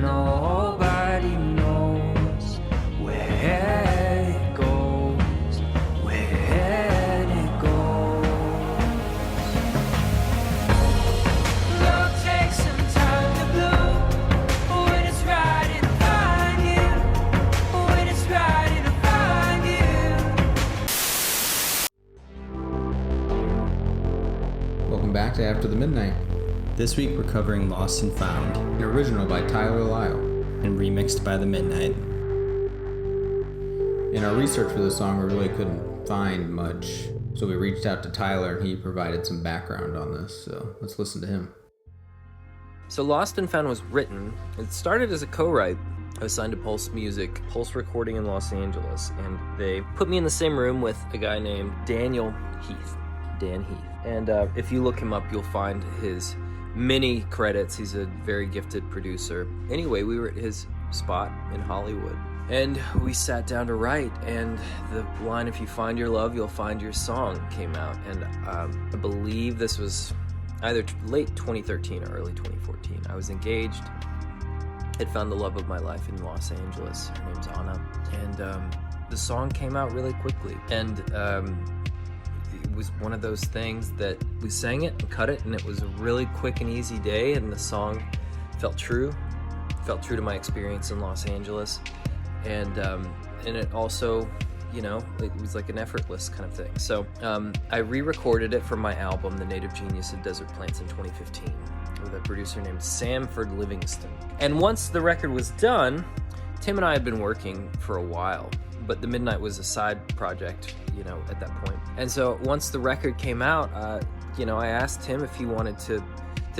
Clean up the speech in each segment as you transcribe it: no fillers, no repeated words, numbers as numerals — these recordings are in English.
nobody knows where it goes, where it goes. Love takes some time to bloom. When it's right, it'll find you. When it's right, it'll find you. Welcome back to After the Midnight. This week we're covering Lost and Found, An original by Tyler Lyle. and remixed by The Midnight. In our research for this song, we really couldn't find much, so we reached out to Tyler and he provided some background on this, so let's listen to him. So Lost and Found was written, it started as a co-write. I was signed to Pulse Music, Pulse Recording in Los Angeles, and they put me in the same room with a guy named Dan Heath. And if you look him up, you'll find his many credits. He's a very gifted producer. Anyway, we were at his spot in Hollywood, and we sat down to write, and the line, "If you find your love, you'll find your song," came out. And I believe this was either late 2013 or early 2014. I was engaged, had found the love of my life in Los Angeles. Her name's Anna. And the song came out really quickly. And it was one of those things that we sang it and cut it, and it was a really quick and easy day, and the song felt true to my experience in Los Angeles. And it also, you know, it was like an effortless kind of thing. So I re-recorded it for my album, The Native Genius of Desert Plants, in 2015 with a producer named Samford Livingston. And once the record was done, Tim and I had been working for a while, but The Midnight was a side project, you know, at that point. And so once the record came out, you know, I asked him if he wanted to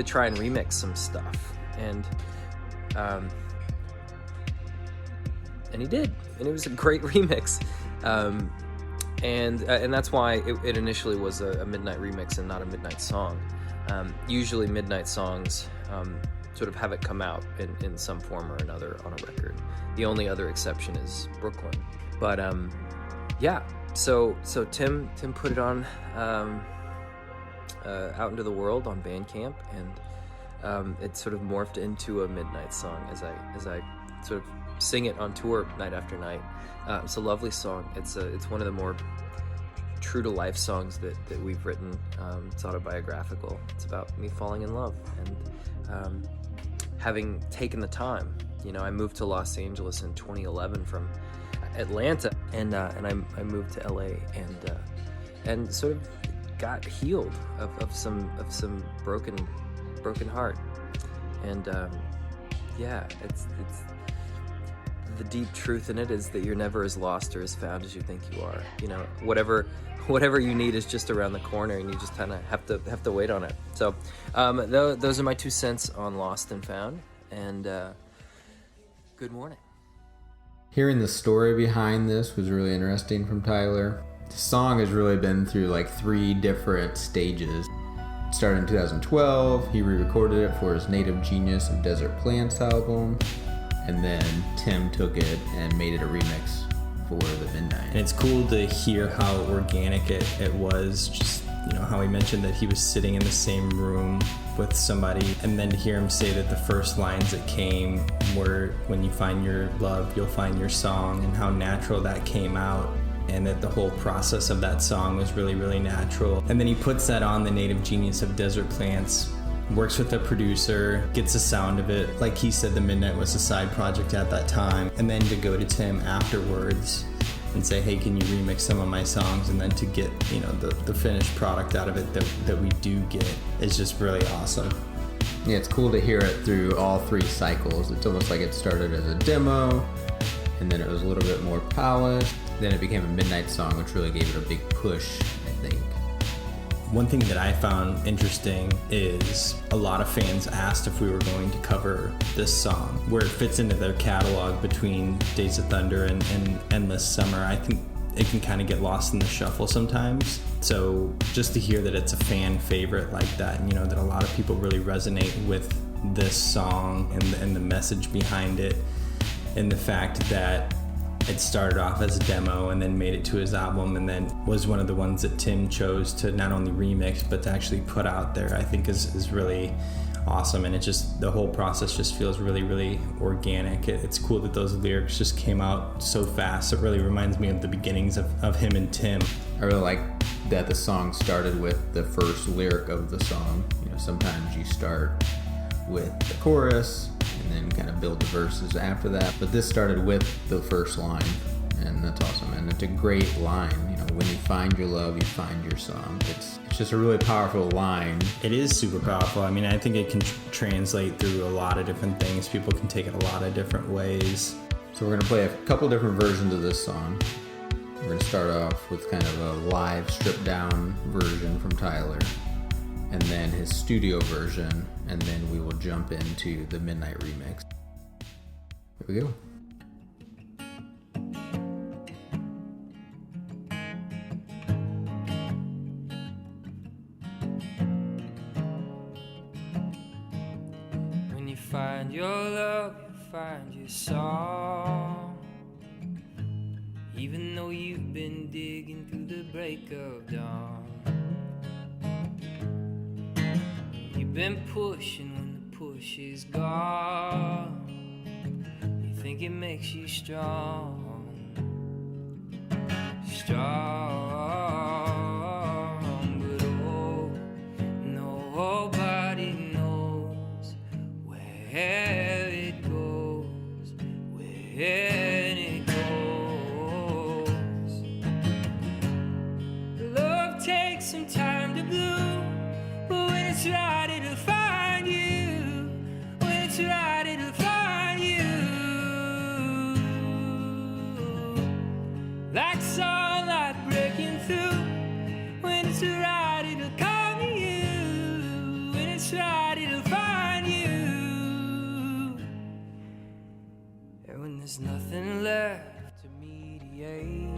try and remix some stuff. And he did, and it was a great remix. And that's why it initially was a Midnight remix and not a Midnight song. Usually Midnight songs sort of have it come out in some form or another on a record. The only other exception is Brooklyn. But yeah, so Tim put it on out into the world on Bandcamp, and it sort of morphed into a Midnight song as I sort of sing it on tour night after night. It's a lovely song. It's one of the more true to life songs that we've written. It's autobiographical. It's about me falling in love and having taken the time. You know, I moved to Los Angeles in 2011 from Atlanta, and I moved to LA and sort of got healed of some broken heart. And yeah, it's the deep truth in it is that you're never as lost or as found as you think you are. You know, whatever you need is just around the corner, and you just kind of have to wait on it. So those are my 2 cents on Lost and Found, and good morning. Hearing the story behind this was really interesting from Tyler. The song has really been through like 3 different stages. It started in 2012, he re-recorded it for his Native Genius of Desert Plants album, and then Tim took it and made it a remix for The Midnight. And it's cool to hear how organic it was, just, you know, how he mentioned that he was sitting in the same room with somebody, and then to hear him say that the first lines that came were, "When you find your love, you'll find your song," and how natural that came out, and that the whole process of that song was really, really natural. And then he puts that on The Native Genius of Desert Plants, works with a producer, gets the sound of it. Like he said, The Midnight was a side project at that time. And then to go to Tim afterwards and say, "Hey, can you remix some of my songs?" And then to get, you know, the finished product out of it that we do get is just really awesome. Yeah, it's cool to hear it through all 3 cycles. It's almost like it started as a demo, and then it was a little bit more polished. Then it became a Midnight song, which really gave it a big push, I think. One thing that I found interesting is a lot of fans asked if we were going to cover this song, where it fits into their catalog between Days of Thunder and Endless Summer. I think it can kind of get lost in the shuffle sometimes. So just to hear that it's a fan favorite like that, and, you know, that a lot of people really resonate with this song and the message behind it, and the fact that it started off as a demo and then made it to his album, and then was one of the ones that Tim chose to not only remix but to actually put out there, I think is really awesome, and it just, the whole process just feels really, really organic. It's cool that those lyrics just came out so fast. It really reminds me of the beginnings of him and Tim. I really like that the song started with the first lyric of the song. You know, sometimes you start with the chorus and then kind of build the verses after that, but this started with the first line, and that's awesome. And it's a great line. You know, when you find your love, you find your song. It's just a really powerful line. It is super powerful. I mean, I think it can translate through a lot of different things. People can take it a lot of different ways. So we're going to play a couple different versions of this song. We're going to start off with kind of a live stripped down version from Tyler, and then his studio version, and then we will jump into the Midnight remix. Here we go. When you find your love, you find your song. Even though you've been digging through the break of dawn, you've been pushing when the push is gone. You think it makes you strong, but oh, nobody knows where it goes, when it goes. Love takes some time to bloom, but when it's right, it'll find you. When it's right, it'll find you. Like sunlight breaking through. When it's right, it'll come to you. When it's right, it'll find you. And when there's nothing left to mediate,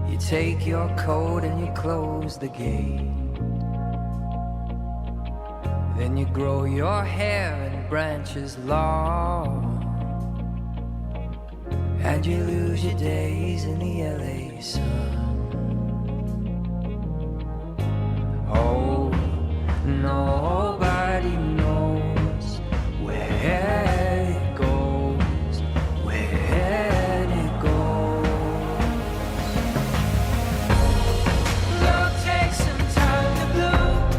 you take your coat and you close the gate. Then you grow your hair in branches long, and you lose your days in the LA sun. Oh, nobody knows where it goes, where it goes. Love takes some time to bloom.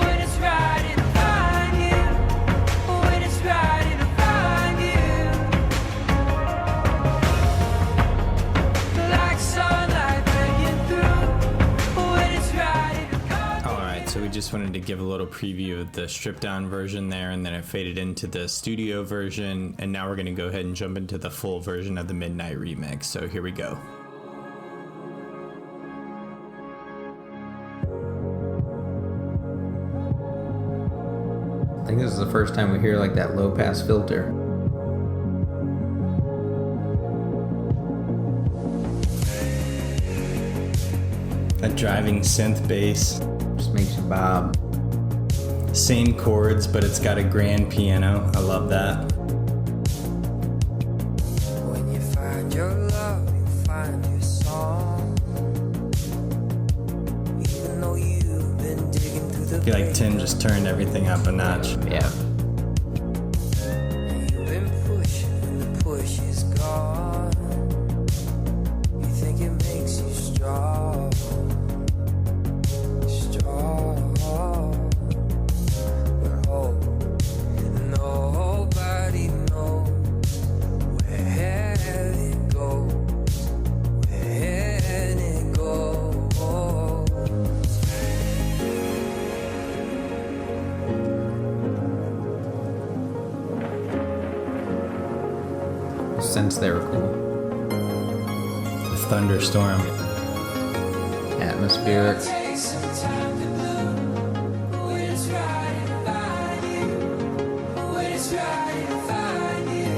When it's right, it'll find you. When it's right, it'll find you. Like sunlight breaking through. When it's right, it'll come. All right, so we just wanted to give a little preview of the stripped down version there, and then it faded into the studio version, and now we're going to go ahead and jump into the full version of the Midnight remix. So here we go. I think this is the first time we hear like that low pass filter. A driving synth bass, Just makes you bob. same chords, but it's got a grand piano. I love that. When you find your love, you find your song. Even though you've been digging through the I feel like Tim just turned everything up a notch. Yeah. You've been pushing and the push is gone. You think it makes you strong, strong. But oh, nobody knows where it goes, when it goes. Since they were cool. The thunderstorm. Atmospheric. Take some time to bloom. When it's right, it'll find you. When it's right, it'll find you.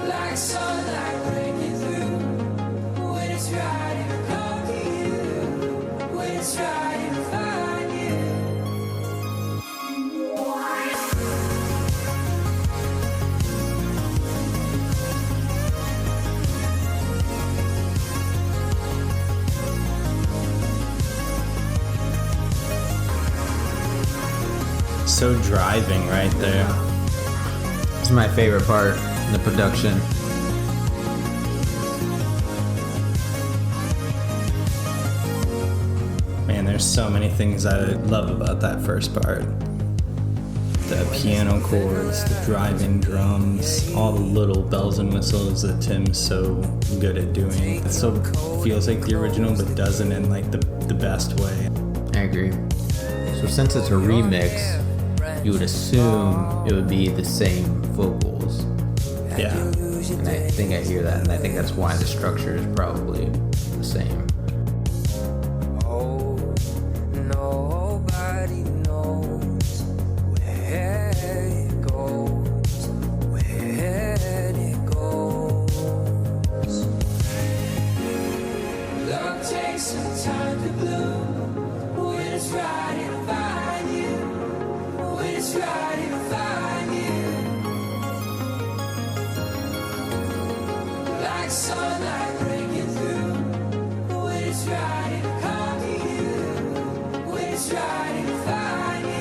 Like sunlight breaking through. When it's right, it'll come to you. When it's right, it'll find you. So driving right there. It's my favorite part, the production. Man, there's so many things I love about that first part. The piano chords, the driving drums, all the little bells and whistles that Tim's so good at doing. It still feels like the original, but doesn't in like the best way. I agree. So since it's a remix, you would assume it would be the same vocals. Yeah. And I think I hear that, and I think that's why the structure is probably the same. Oh, nobody knows where it goes, where it goes. Love takes some time to bloom. When it's right, it'll find you. When it's right, it'll find you. Like sunlight breaking through. When it's right, it'll come to you. When it's right, it'll find you.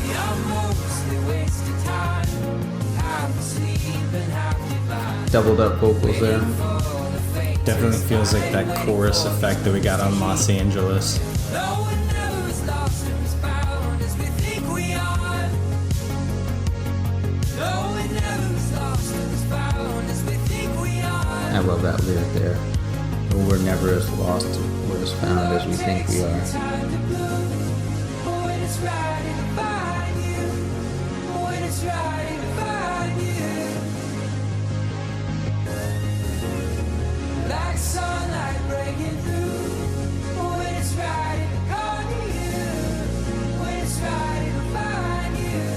You're mostly wasted time. Half asleep and half divine. Doubled up vocals there. Definitely feels like that chorus effect that we got on Los Angeles. No one never is lost and is found as we think we are. No one never is lost and is found as we think we are. I love that lyric there. We're never as lost, we're as found as we think we are. Time to bloom. When it's right, it'll find you. When it's right, it'll find you. Like sunlight breaking through. When it's right, it'll come to you. When it's right, it'll find you.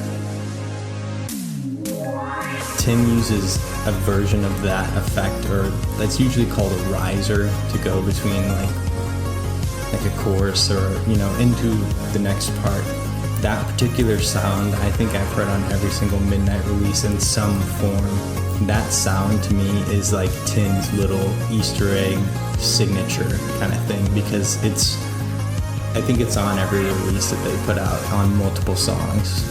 Tim uses a version of that effect, or that's usually called a riser, to go between like a chorus or, you know, into the next part. That particular sound, I think I've heard on every single Midnight release in some form. That sound to me is like Tim's little Easter egg signature kind of thing, because I think it's on every release that they put out on multiple songs.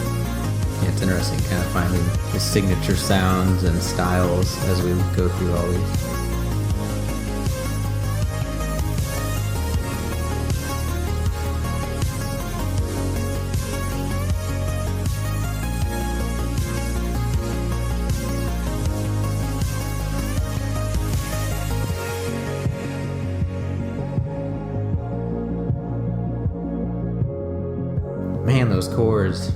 Yeah, it's interesting kind of finding his signature sounds and styles as we go through all these. Man, those chords.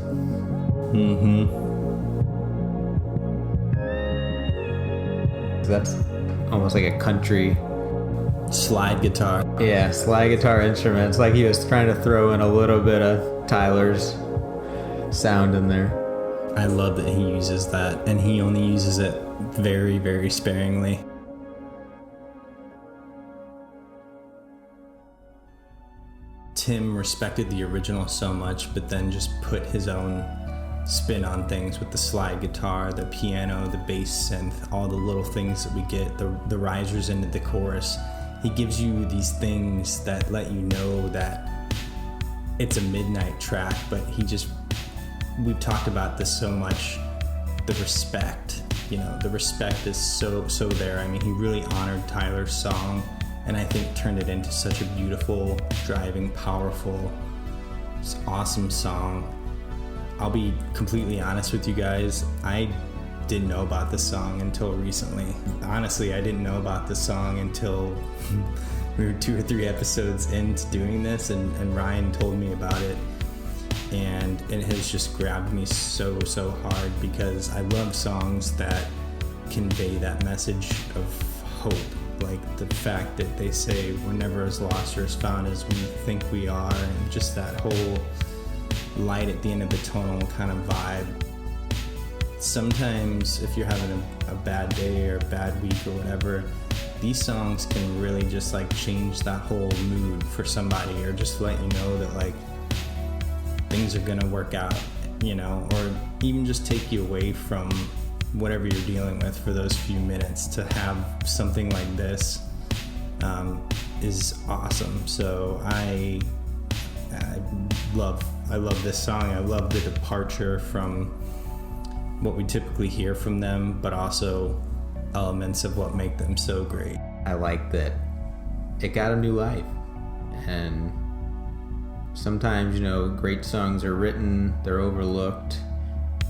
That's almost like a country. Slide guitar. Yeah, slide guitar instrument. It's like he was trying to throw in a little bit of Tyler's sound in there. I love that he uses that, and he only uses it very, very sparingly. Tim respected the original so much, but then just put his own spin on things with the slide guitar, the piano, the bass synth, all the little things that we get, the risers into the chorus. He gives you these things that let you know that it's a Midnight track, but we've talked about this so much, the respect, the respect is so there. I mean, he really honored Tyler's song, and I think turned it into such a beautiful, driving, powerful, awesome song. I'll be completely honest with you guys, I didn't know about this song until recently. Honestly, I didn't know about this song until we were 2 or 3 episodes into doing this, and Ryan told me about it, and it has just grabbed me so hard, because I love songs that convey that message of hope, like the fact that they say we're never as lost or as found as we think we are, and just that whole light at the end of the tunnel kind of vibe. sometimes if you're having a bad day or a bad week or whatever, these songs can really just like change that whole mood for somebody, or just let you know that like things are gonna work out, you know, or even just take you away from whatever you're dealing with for those few minutes. To have something like this is awesome. So I love this song. I love the departure from what we typically hear from them, but also elements of what make them so great. I like that it got a new life. And sometimes, you know, great songs are written, they're overlooked,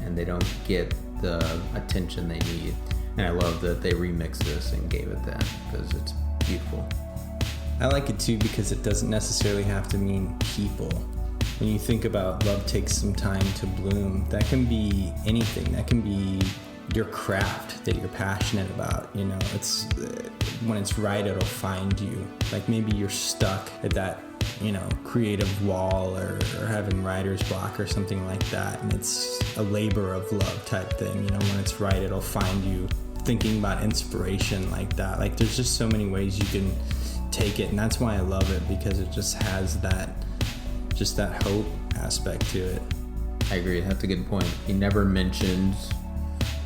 and they don't get the attention they need. And I love that they remixed this and gave it that, because it's beautiful. I like it too because it doesn't necessarily have to mean people. When you think about Love Takes Some Time to Bloom, that can be anything. That can be your craft that you're passionate about. You know, it's when it's right, it'll find you. Like maybe you're stuck at that, you know, creative wall, or having writer's block or something like that, and it's a labor of love type thing. You know, when it's right, it'll find you. Thinking about inspiration like that, like there's just so many ways you can take it, and that's why I love it, because it just has that hope aspect to it. I agree, that's a good point. He never mentions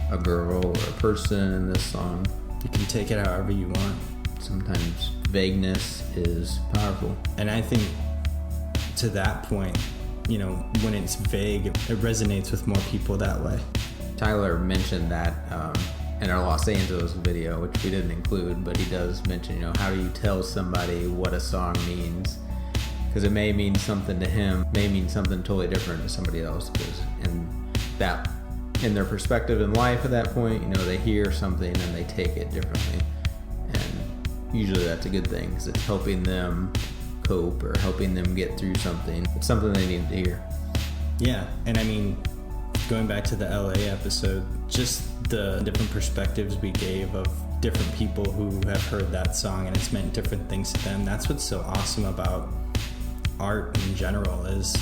a girl or a person in this song. You can take it however you want. Sometimes vagueness is powerful. And I think to that point, you know, when it's vague, it resonates with more people that way. Tyler mentioned that in our Los Angeles video, which we didn't include, but he does mention, you know, how do you tell somebody what a song means? Because it may mean something to him, may mean something totally different to somebody else. Because in their perspective in life at that point, you know, they hear something and they take it differently. And usually that's a good thing, because it's helping them cope or helping them get through something. It's something they need to hear. Yeah, and I mean, going back to the LA episode, just the different perspectives we gave of different people who have heard that song and it's meant different things to them. That's what's so awesome about art in general, is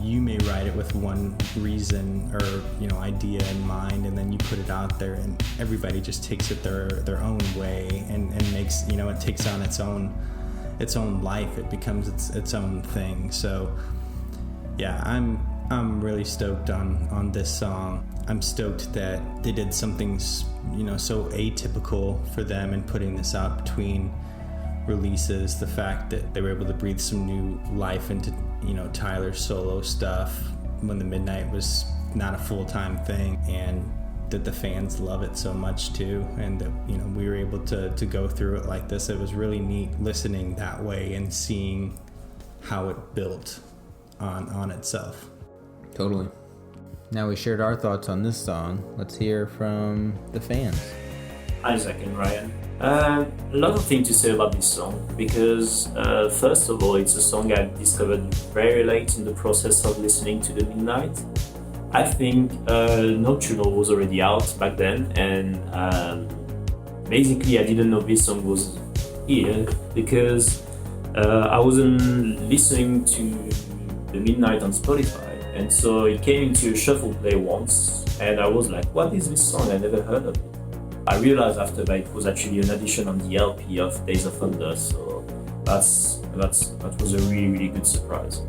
you may write it with one reason or, you know, idea in mind, and then you put it out there and everybody just takes it their own way and makes, you know, it takes on its own life. It becomes its own thing. So yeah, I'm really stoked on this song. I'm stoked that they did something, you know, so atypical for them in putting this out between releases. The fact that they were able to breathe some new life into, you know, Tyler's solo stuff when the Midnight was not a full-time thing, and that the fans love it so much too, and that, you know, we were able to go through it like this. It was really neat listening that way and seeing how it built on itself. Totally. Now we shared our thoughts on this song. Let's hear from the fans. Isaac and Ryan. A lot of things to say about this song, because first of all, it's a song I discovered very late in the process of listening to The Midnight. I think Nocturnal was already out back then, and basically I didn't know this song was here because I wasn't listening to The Midnight on Spotify, and so it came into a shuffle play once, and I was like, what is this song? I never heard of it. I realized after that it was actually an addition on the LP of Days of Thunder, so that was a really, really good surprise.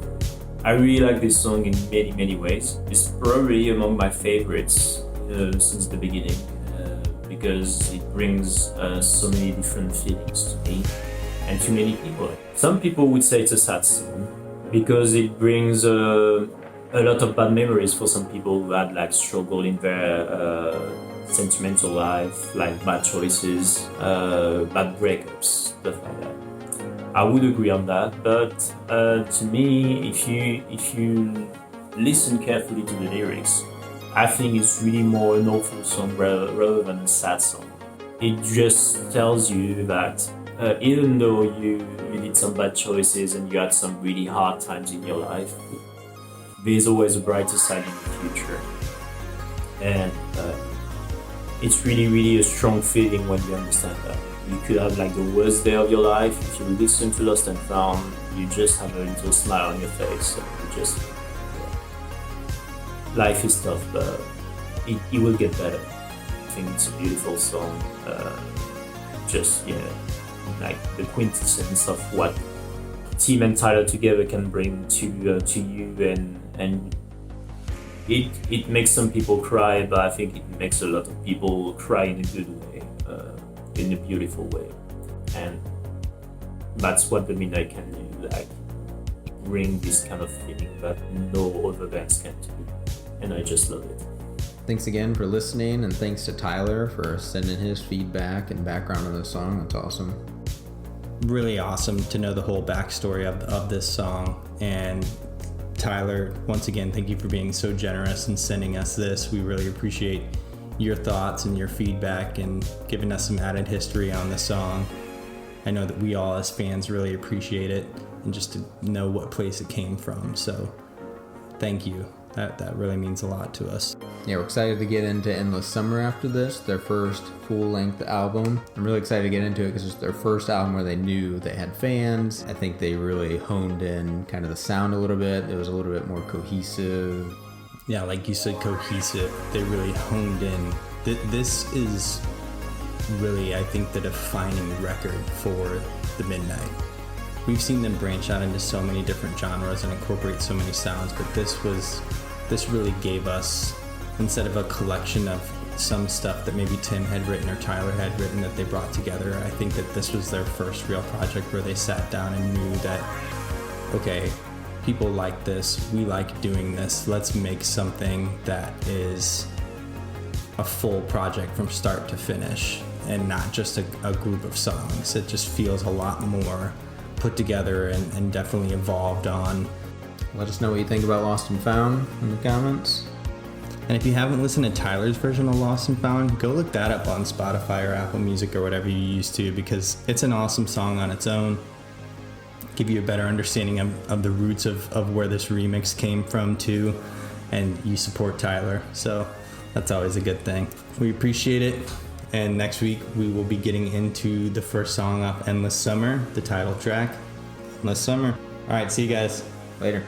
I really like this song in many, many ways. It's probably among my favorites since the beginning, because it brings so many different feelings to me and to many people. Some people would say it's a sad song because it brings a lot of bad memories for some people who had like struggle in their sentimental life, like bad choices, bad breakups, stuff like that. I would agree on that, but to me, if you listen carefully to the lyrics, I think it's really more an awful song rather than a sad song. It just tells you that even though you did some bad choices and you had some really hard times in your life, there's always a brighter side in the future. And it's really, really a strong feeling when you understand that. You could have like the worst day of your life. If you listen to Lost and Found, you just have a little smile on your face. And you just, life is tough, but it will get better. I think it's a beautiful song. Just like the quintessence of what Tim and Tyler together can bring to you, and it makes some people cry, but I think it makes a lot of people cry in a good way, in a beautiful way, and that's what the Midnight can do, like bring this kind of feeling that no other bands can do, and I just love it. Thanks again for listening, and thanks to Tyler for sending his feedback and background on the song. That's awesome. Really awesome to know the whole backstory of this song. And Tyler, once again, thank you for being so generous and sending us this. We really appreciate your thoughts and your feedback and giving us some added history on the song. I know that we all as fans really appreciate it, and just to know what place it came from. So thank you. That really means a lot to us. Yeah, we're excited to get into Endless Summer after this, their first full-length album. I'm really excited to get into it because it's their first album where they knew they had fans. I think they really honed in kind of the sound a little bit. It was a little bit more cohesive. Yeah, like you said, cohesive. They really honed in. This is really, I think, the defining record for the Midnight. We've seen them branch out into so many different genres and incorporate so many sounds, but this really gave us, instead of a collection of some stuff that maybe Tim had written or Tyler had written that they brought together, I think that this was their first real project where they sat down and knew that, okay, people like this, we like doing this, let's make something that is a full project from start to finish and not just a group of songs. It just feels a lot more put together and definitely evolved on. Let us know what you think about Lost and Found in the comments. And if you haven't listened to Tyler's version of Lost and Found, go look that up on Spotify or Apple Music or whatever you use to, because it's an awesome song on its own. Give you a better understanding of the roots of where this remix came from too, and you support Tyler, so that's always a good thing. We appreciate it, and next week we will be getting into the first song off Endless Summer, the title track, Endless Summer. All right, see you guys. Later.